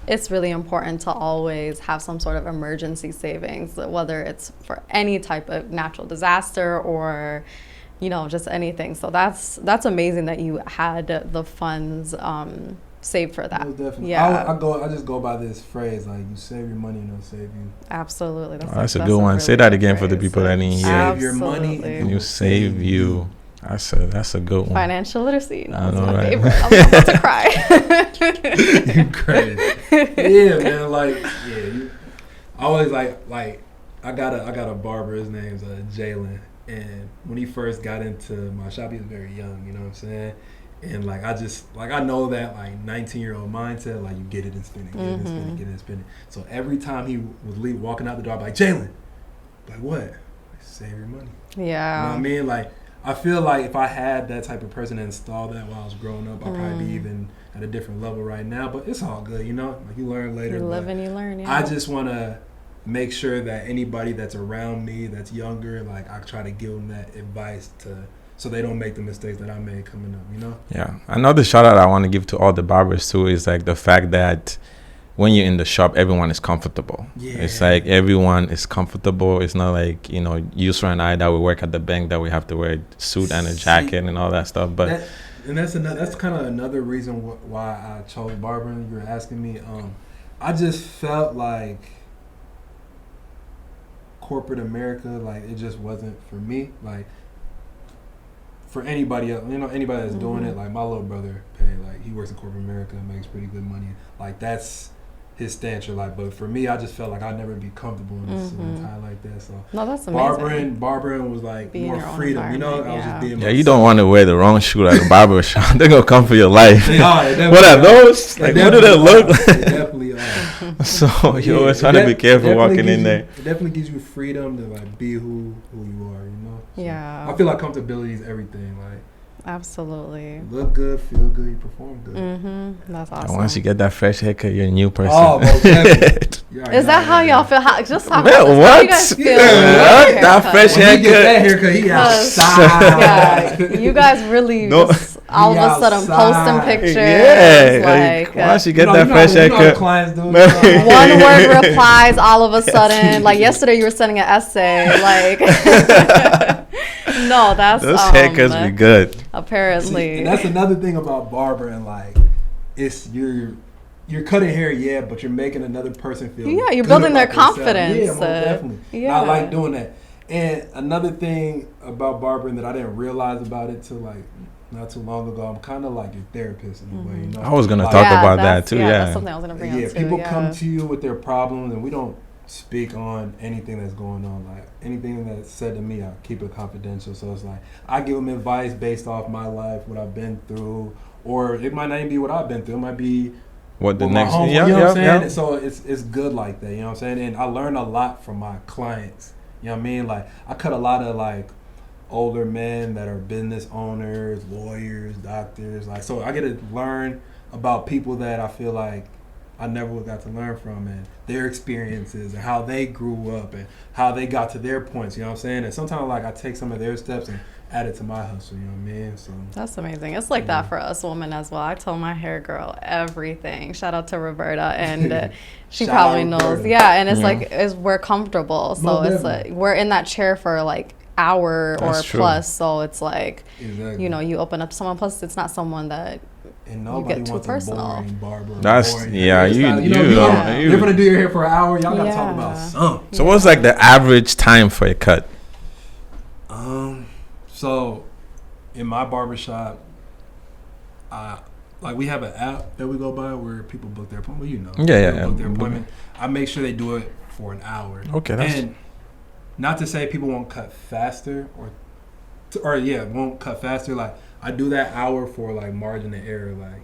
it's really important to always have some sort of emergency savings, whether it's for any type of natural disaster or, you know, just anything. So that's amazing that you had the funds saved for that.
Most definitely.
Yeah.
I just go by this phrase, like, you save your money and it'll save you.
Absolutely.
That's a good one. Say that again for the people that didn't hear.
Save your money
and you save you. That's a good one.
Financial literacy. No, it's
know,
my
right?
favorite. I'm about to cry.
You crazy. Yeah, man. Like, yeah. I always like I got a barber. His name's Jalen. And when he first got into my shop, he was very young. You know what I'm saying? And like I know that like 19-year-old mindset, like you get it and spend it, get it and spend it, get it and spend it. So every time he was walking out the door, I'd be like, Jalen, like what? Like, save your money.
Yeah.
You know what I mean? Like I feel like if I had that type of person to install that while I was growing up, I'd probably be even at a different level right now. But it's all good, you know? Like you learn later.
You live and you learn, yeah.
I just want to make sure that anybody that's around me that's younger, like I try to give them that advice so they don't make the mistakes that I made coming up, you know?
Yeah. Another shout out I want to give to all the barbers too is like the fact that when you're in the shop, everyone is comfortable. Yeah. It's like everyone is comfortable. It's not like, you know, Yusra and I that we work at the bank that we have to wear a suit and a jacket and all that stuff. But
that's kind of another reason why I chose barbering. You were asking me. I just felt like corporate America, like it just wasn't for me. Like for anybody else, you know, anybody that's doing it, like my little brother, like he works in corporate America and makes pretty good money. Like that's his stature. Like, but for me, I just felt like I'd never be comfortable in this time like that. So
no, that's amazing.
Barbering was like
being
more freedom, you know. I was just being
you don't want to wear the wrong shoe at a barber shop. They're gonna come for your life.
They are.
What are those? Like, what do they look like?
They definitely are.
So you always try to be careful walking in there.
It definitely gives you freedom to like be who you are, you know. So
yeah.
I feel like comfortability is everything. Like
absolutely.
Look good, feel good, you perform good.
That's awesome.
And once you get that fresh haircut, you're a new person.
Oh, most definitely.
Is that how y'all feel? Just talk
about
this. How you guys feel?
That fresh haircut.
When you get that haircut, he outside.
Yeah, you guys really just all of a sudden posting pictures.
Yeah,
like
once you get that fresh haircut.
One word replies all of a sudden. Like yesterday, you were sending an essay. Like, no, that's
those haircuts be good.
Apparently,
and that's another thing about barbering. Like, it's you're cutting hair, yeah, but you're making another person feel.
Yeah, you're building their confidence.
Yeah, most definitely. Yeah. I like doing that. And another thing about barbering that I didn't realize about it till like not too long ago, I'm kind of like your therapist in a way. You know?
I was gonna talk about that too. Yeah,
that's something I was gonna bring up too.
People come to you with their problems, and we don't speak on anything that's going on. Like anything that's said to me, I keep it confidential. So it's like I give them advice based off my life, what I've been through, or it might not even be what I've been through. It might be
what the next.
You know what I'm saying? And so it's good like that. You know what I'm saying? And I learn a lot from my clients. You know what I mean? Like I cut a lot of like older men that are business owners, lawyers, doctors. Like so, I get to learn about people that I feel like I never got to learn from, and their experiences and how they grew up and how they got to their points. You know what I'm saying? And sometimes like I take some of their steps and add it to my hustle. You know what I mean? So
that's amazing. It's like that for us women as well. I told my hair girl everything. Shout out to Roberta, and she probably knows. Roberta. Yeah, and it's like we're comfortable, so it's like we're in that chair for like hour or plus. So it's like you know, you open up to someone. Plus, it's not someone that.
And nobody
you get
wants
too personal.
A boring barber.
That's you're
gonna do your hair for an hour. Y'all gotta talk about something.
So what's like the average time for a cut?
So in my barbershop, like we have an app that we go by where people book their appointment. You know, book their appointment. I make sure they do it for an hour.
Okay,
and not to say people won't cut faster won't cut faster. Like I do that hour for like margin of error. Like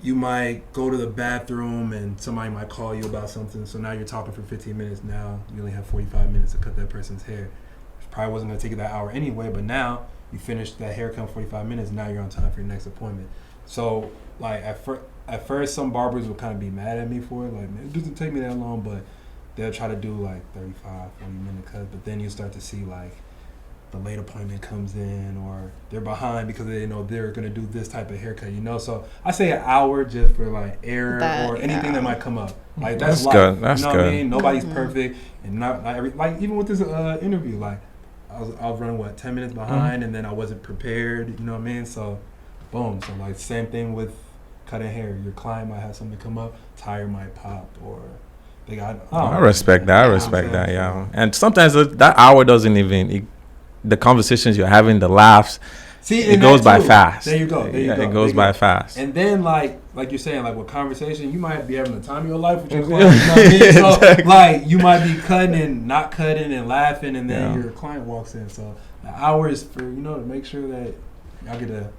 you might go to the bathroom and somebody might call you about something. So now you're talking for 15 minutes. Now you only have 45 minutes to cut that person's hair. Probably wasn't gonna take you that hour anyway, but now you finished that haircut in 45 minutes. Now you're on time for your next appointment. So like at first some barbers will kind of be mad at me for it. Like, man, it doesn't take me that long, but they'll try to do like 35, 40-minute cuts. But then you start to see like the late appointment comes in, or they're behind because they know they're gonna do this type of haircut. So I say an hour just for like error or anything that might come up. Like that's life.
Good. That's
what
good.
I mean? Nobody's perfect, and not every, like even with this interview, like. I was running 10 minutes behind, and then I wasn't prepared. You know what I mean? So, boom. So like same thing with cutting hair. Your client might have something come up, tire might pop, or they got.
I respect that. I respect that. Yeah. And sometimes that hour doesn't even the conversations you're having, the laughs.
See,
it goes by fast.
There you go.
It goes by fast.
And then like you're saying, like with conversation, you might be having the time of your life with your client. You know what I mean? So exactly. Like you might be cutting and not cutting and laughing, and then your client walks in. So the hour is for to make sure that y'all get to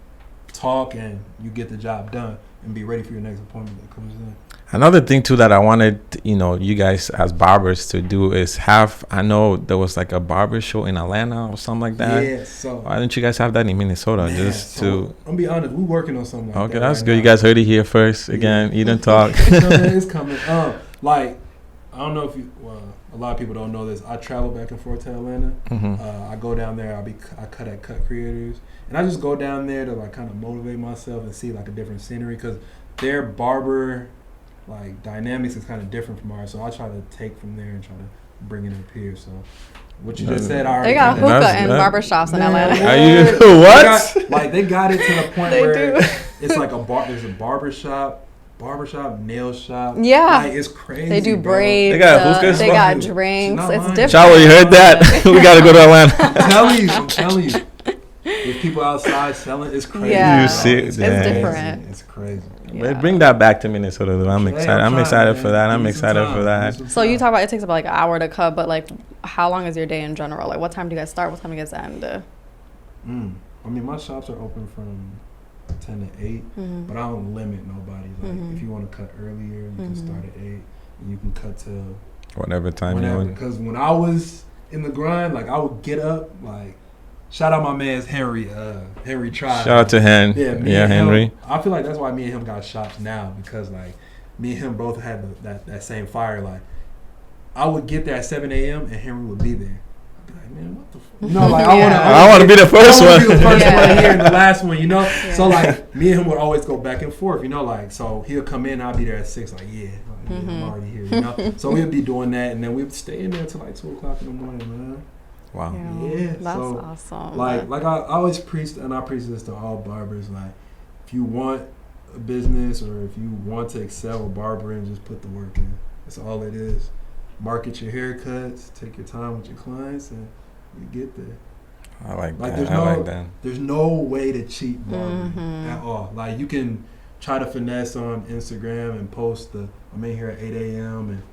talk and you get the job done and be ready for your next appointment that comes in.
Another thing too that I wanted, you guys as barbers to do is have. I know there was like a barber show in Atlanta or something like that.
Yeah. So
why didn't you guys have that in Minnesota?
I'm gonna be honest, we're working on something like that.
Okay, that's good. Now. You guys heard it here first. Again, you didn't talk.
It's coming. Like I don't know if you. A lot of people don't know this. I travel back and forth to Atlanta.
Mm-hmm.
I go down there. I cut at Cut Creators, and I just go down there to like kind of motivate myself and see like a different scenery because their barber. Like dynamics is kind of different from ours, so I try to take from there and try to bring it up here. So what you just said, I already
they got hookah and barbershops in Atlanta.
Are you what?
They got it to the point where it's like there's a barbershop, nail shop.
Yeah,
like, it's crazy.
They do braids.
They got hookah.
They got drinks. It's different.
Shower, you heard that? We got to go to Atlanta.
I'm telling you. There's people outside selling. It's crazy.
Yeah,
you see,
it's different.
It's crazy.
Yeah. Bring that back to Minnesota. Though. I'm excited. I'm excited for that. I'm excited for that.
So you talk about it takes about like an hour to cut, but like, how long is your day in general? Like, what time do you guys start? What time do you guys end?
I mean, my shops are open from 10 to 8, but I don't limit nobody. Like, if you want to cut earlier, you can start at 8, and you can cut till
whatever time you want.
Because when I was in the grind, like I would get up like. Shout out my man's Henry Tribe.
Shout out to Hen.
Yeah,
Henry.
I feel like that's why me and him got shops now because like me and him both had that same fire. Like I would get there at 7 a.m. and Henry would be there. I'd be like, man, what the fuck? Like
I want to be the first one.
I want to be the first one here and the last one, Yeah. So like me and him would always go back and forth, like so he'll come in, I'll be there at 6, like I'm already here, So we'd be doing that, and then we'd stay in there till like 2 o'clock in the morning, man.
Wow.
Yeah,
that's awesome.
Like I always preach, and I preach this to all barbers. Like, if you want a business or if you want to excel with barbering, just put the work in. That's all it is. Market your haircuts, take your time with your clients, and you get there.
I like that.
There's no way to cheat barbering at all. Like, you can try to finesse on Instagram and post I'm in here at 8 a.m. and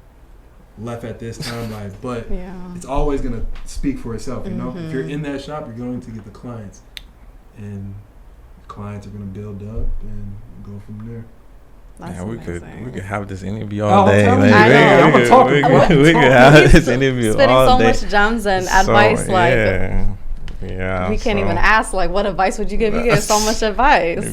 left at this time, but it's always gonna speak for itself, If you're in that shop, you're going to get the clients, and the clients are gonna build up and go from there.
We could have this interview all day.
We
could have this interview all day.
Spitting so much gems and advice, we can't even ask what advice would you give? You give so much advice.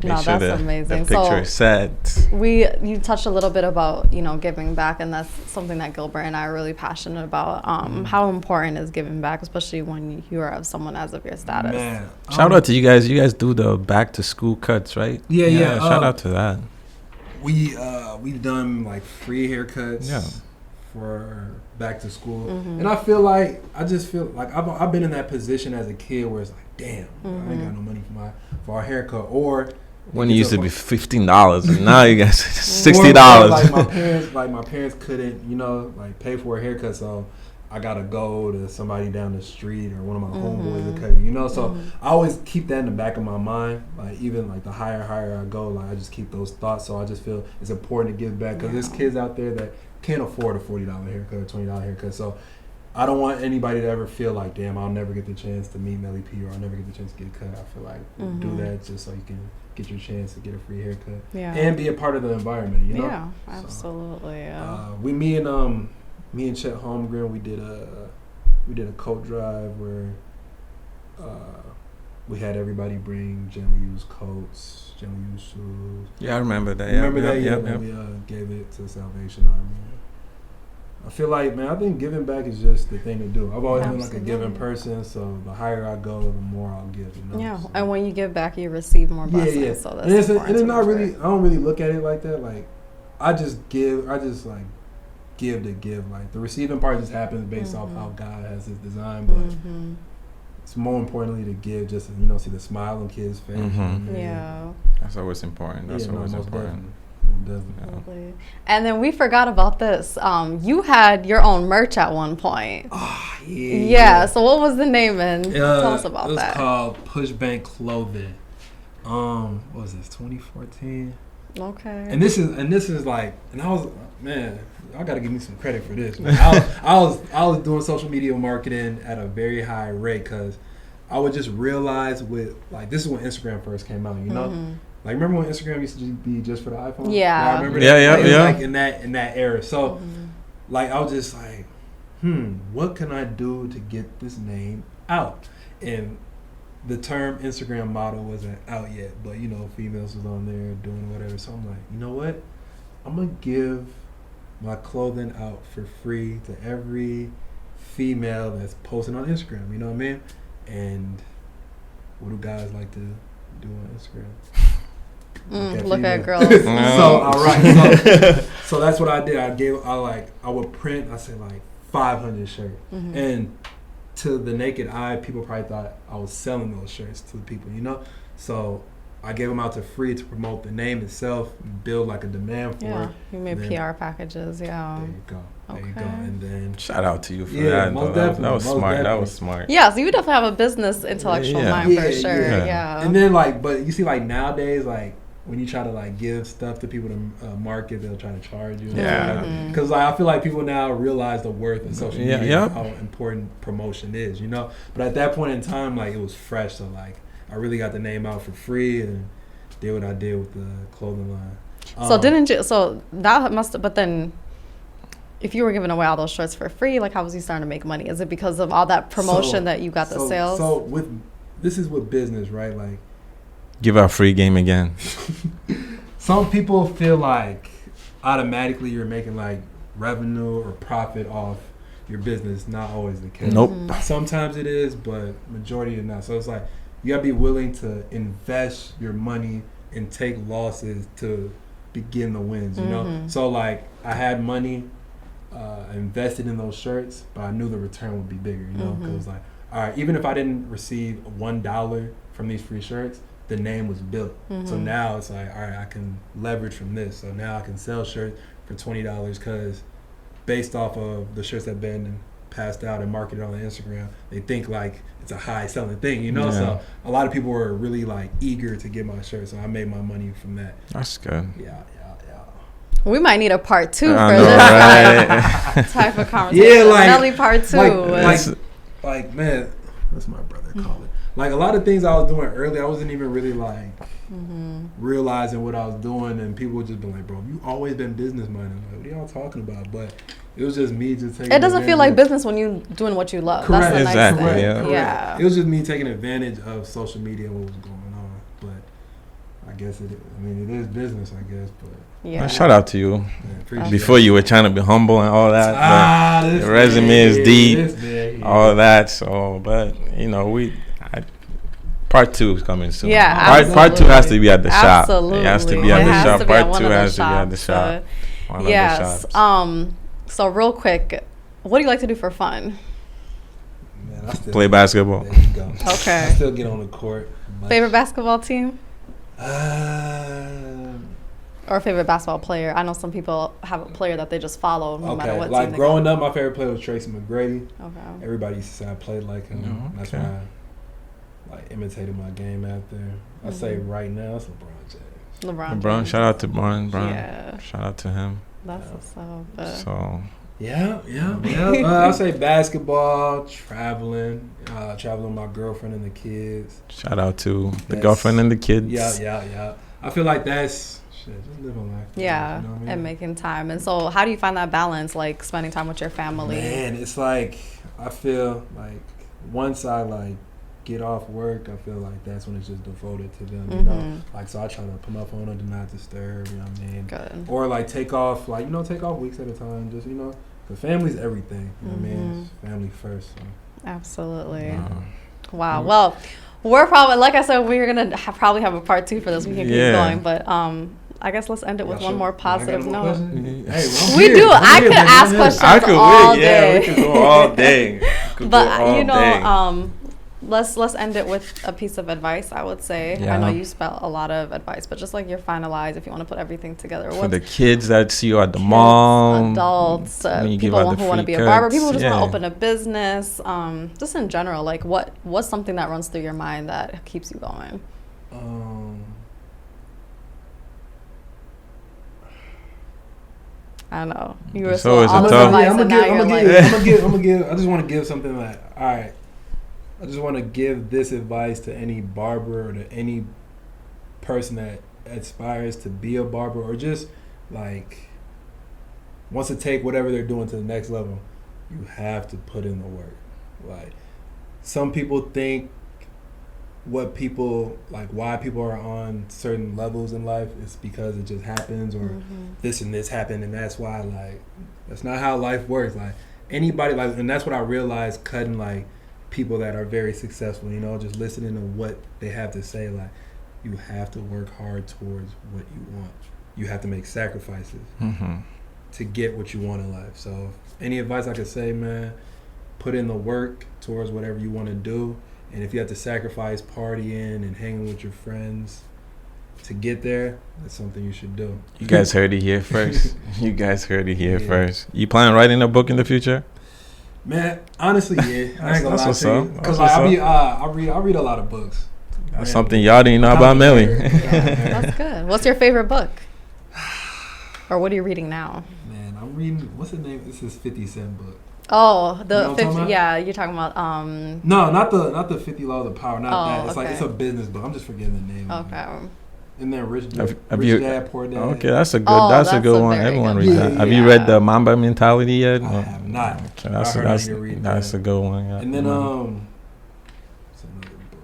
No, that's amazing.
The picture is set.
You touched a little bit about giving back, and that's something that Gilbert and I are really passionate about. How important is giving back, especially when you are someone as of your status?
Man,
shout out to you guys. You guys do the back to school cuts, right?
Yeah.
Shout out to that.
We've done free haircuts for back to school, and I just feel like I've been in that position as a kid where it's like, damn, I ain't got no money for our haircut, or
when it used to be $15, and now you got $60.
My parents couldn't, pay for a haircut, so I gotta go to somebody down the street or one of my homeboys to cut you. So I always keep that in the back of my mind. Even the higher I go, I just keep those thoughts. So I just feel it's important to give back because there's kids out there that can't afford a $40 haircut or $20 haircut. So I don't want anybody to ever feel like, damn, I'll never get the chance to meet Mellyp, or I'll never get the chance to get cut. I feel like do that just so you can get your chance to get a free haircut and be a part of the environment, you know?
Yeah, absolutely.
Me and Chet Holmgren, we did a coat drive where we had everybody bring gently used coats, gently used shoes.
Yeah, I remember that.
Remember that? Yeah, we gave it to Salvation Army. I feel like, man, I think giving back is just the thing to do. I've always been like a giving person, so the higher I go, the more I'll give. You know?
Yeah,
so,
and when you give back, you receive more blessings.
Yeah.
So that's
and it's not really. I don't really look at it like that. Like, I just give. I just like give to give. Like the receiving part just happens based off how God has His design, but it's more importantly to give, just to, see the smile on kids' face.
Yeah,
that's always important. That's always important.
Definitely. And then we forgot about this. You had your own merch at one point.
Oh,
yeah. So what was the name? And tell us about that. It
was called Pushbank Clothing. What was this? 2014.
Okay.
And this is like, and I was, man, I gotta give me some credit for this. Man. I was doing social media marketing at a very high rate because I would just realize with like, this is when Instagram first came out, you know. Like, remember when Instagram used to be just for the iPhone?
Yeah.
I remember that.
Yeah.
Like in that era. So, like, I was just like, what can I do to get this name out? And the term Instagram model wasn't out yet, but females was on there doing whatever. So I'm like, you know what? I'm gonna give my clothing out for free to every female that's posting on Instagram. You know what I mean? And what do guys like to do on Instagram?
Look at girls.
So all right, so that's what I did. I would print. I said like 500 shirts, and to the naked eye, people probably thought I was selling those shirts to the people, So I gave them out to free to promote the name itself, build like a demand for it.
You made PR packages. Yeah.
There you go. There you go. And then
shout out to you for that.
Most definitely.
That was smart.
Definitely.
That was smart.
Yeah, so you definitely have a business intellectual mind for sure. Yeah.
And then but you see nowadays when you try to give stuff to people to market, they'll try to charge you.
Yeah.
Because I feel like people now realize the worth of social media,
Yep.
how important promotion is, But at that point in time, it was fresh, so I really got the name out for free and did what I did with the clothing line.
So didn't you? So that must. But then, if you were giving away all those shirts for free, how was you starting to make money? Is it because of all that promotion that you got the sales?
So this is with business, right?
Give out free game again.
Some people feel like automatically you're making revenue or profit off your business. Not always the case.
Nope.
Sometimes it is, but majority is not. So it's you gotta be willing to invest your money and take losses to begin the wins. You know. So I had money invested in those shirts, but I knew the return would be bigger. Because all right, even if I didn't receive $1 from these free shirts, the name was built. So now it's all right, I can leverage from this. So now I can sell shirts for $20 because based off of the shirts that have been passed out and marketed on Instagram, they think it's a high selling thing, So a lot of people were really eager to get my shirt. So I made my money from that.
That's good.
Yeah.
We might need a part 2 for this type of conversation.
Yeah,
Melly part 2.
Man, that's my brother call it. A lot of things I was doing early, I wasn't even really realizing what I was doing, and people would just be like, "Bro, you always been business minded." What are y'all talking about? But it was just me just taking.
It doesn't feel like business when you doing what you love.
Correct.
That's the nice thing.
Yeah. It was just me taking advantage of social media and what was going on. But I guess it is business, I guess. But
yeah.
Shout out to you.
Man,
before you were trying to be humble and all that. Your resume is deep. All that. So, but part 2 is coming soon.
Yeah,
part 2 has to be at the shop.
Absolutely.
It has to be at the shop. Part 2 has to be at the
shop.
One
yes.
of the shops.
So real quick, what do you like to do for fun?
Man,
play basketball.
There you go.
Okay.
I still get on the court.
Favorite basketball team? Or favorite basketball player? I know some people have a player that they just follow no matter what team.
Growing up, my favorite player was Tracy McGrady.
Okay.
Everybody used to say I played like him.
Oh,
That's why I imitated my game out there. I say right now it's LeBron James.
LeBron.
Shout out to Bron.
Yeah.
Shout out to him.
That's what's up.
So
Yeah. I'll say basketball, traveling with my girlfriend and the kids.
Shout out to the girlfriend and the kids.
Yeah. I feel like that's just living life.
Yeah,
you know what I mean?
and making time. And so, how do you find that balance, like spending time with your family?
Man, it's like I feel like once I like get off work, I feel like that's when it's just devoted to them. You know, like so I try to put my phone on do not disturb. You know what I mean?
Good.
Or like take off weeks at a time. Just the family's everything. You know what I mean? It's family first. So.
Absolutely. Wow. Well, we're probably, like I said, we're gonna probably have a part 2 for this. We can keep going, but I guess let's end it with one more positive note.
Hey,
we do. I could ask questions all day.
Yeah, we could go all day.
But let's end it with a piece of advice. I would say.
Yeah.
I know you spelled a lot of advice, but just like your finalize, if you want to put everything together.
For the kids that see you at the mall,
adults, people who want to be a barber, people who just want to open a business. Just in general, like what's something that runs through your mind that keeps you going? I know you were so all this advice, and now you're like.
I just want to give something like, all right. I just want to give this advice to any barber or to any person that aspires to be a barber or just like wants to take whatever they're doing to the next level. You have to put in the work. Like some people think why people are on certain levels in life is because it just happens or this and this happened and that's why. Like that's not how life works. Like anybody and that's what I realized cutting like people that are very successful, just listening to what they have to say. Like you have to work hard towards what you want. You have to make sacrifices to get what you want in life. So any advice I could say, man, put in the work towards whatever you want to do. And if you have to sacrifice partying and hanging with your friends to get there, that's something you should do.
You guys heard it here first. First. You plan on writing a book in the future?
Man, honestly, yeah. I ain't gonna lie to you. Because I read a lot of books.
That's something y'all didn't know about Melly.
That's good. What's your favorite book? Or what are you reading now?
Man, I'm reading, what's the name? This is 50 Cent book.
Oh, the 50, yeah, you're talking about
No, not the 50 Laws of Power, not that. It's like it's a business book. I'm just forgetting the name.
Okay.
And then Rich Dad, Poor Dad.
Okay, that's a good one. Everyone reads that. Have you read the Mamba Mentality yet?
I have not.
Okay, that's a good one. Yeah.
And then what's another book?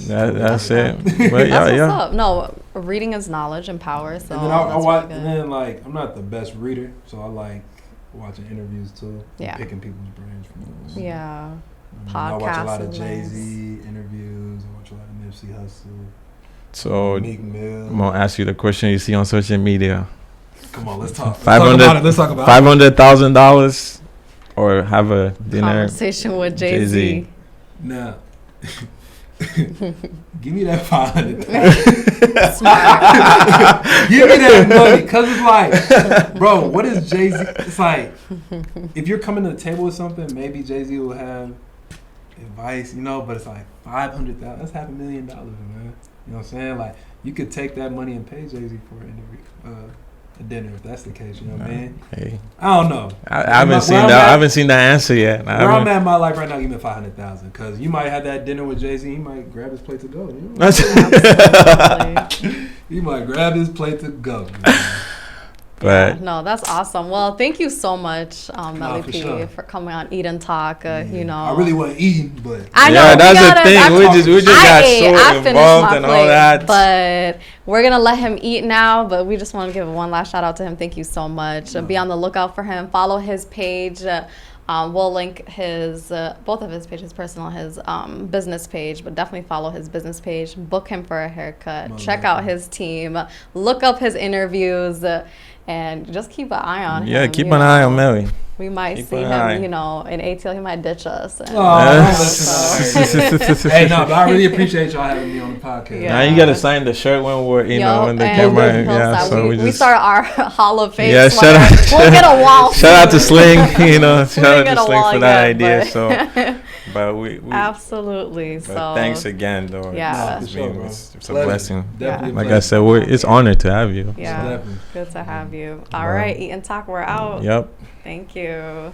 Yeah,
that's it. But
that's what's up. No, reading is knowledge and power. So
and then I watch. Really, and then like I'm not the best reader, so I like watching interviews too. Yeah. Picking people's brains from those.
Yeah. Podcasts.
I watch a lot of Jay-Z interviews. I watch a lot of Nipsey Hussle.
So
Meek Mill.
I'm gonna ask you the question you see on social media.
Come on, let's talk. Let's talk about
$500,000 or have a dinner
conversation with Jay-Z.
Nah. Give me that 500. Give me that money, cause it's like, bro, what is Jay-Z? It's like, if you're coming to the table with something, maybe Jay-Z will have advice, but it's like $500,000. That's $500,000, man. You know what I'm saying? Like, you could take that money and pay Jay-Z for an interview. A dinner, if that's the case, you know what I mean?
Hey.
I don't know.
I haven't seen that answer yet.
Where I'm at in my life right now, give me $500,000, because you might have that dinner with Jay-Z. He might grab his plate to go. You know? He might grab his plate to go.
But
no, that's awesome. Well, thank you so much, Mellyp, for coming on Eat and Talk. I
really wasn't eating, but
I know
that's the thing. We just got so involved and all that.
But we're gonna let him eat now. But we just want to give one last shout out to him. Thank you so much. Be on the lookout for him. Follow his page. We'll link his both of his pages, personal, his business page, but definitely follow his business page. Book him for a haircut. Check out his team. Look up his interviews. And just keep an eye on him.
Yeah, keep an eye on Melly.
We might
Keep
see
an eye.
him, you know, in ATL. He might ditch us. And,
Hey, no, but I really appreciate y'all having me on the podcast.
Yeah.
Now you gotta sign the shirt when we're, you know, when the
and
camera.
he'll
Yeah,
sign-
so
we
just
start our Hall of Fame.
Yeah,
sweater.
shout out-
We'll get a wall.
shout out to
soon.
Sling, you know,
We
shout
didn't
out
get
to
a
Sling
wall
for that
yet,
idea.
but-
So, but we
Absolutely.
but
So
thanks again, though.
Yeah.
It's
For sure,
been-
bro.
it's a
Pleasure.
blessing.
Definitely a
Like I
pleasure.
said, it's honored to have you.
Yeah.
Definitely.
Good to have you. All
Wow.
right, Eat and Talk. We're out.
Yep.
Thank you.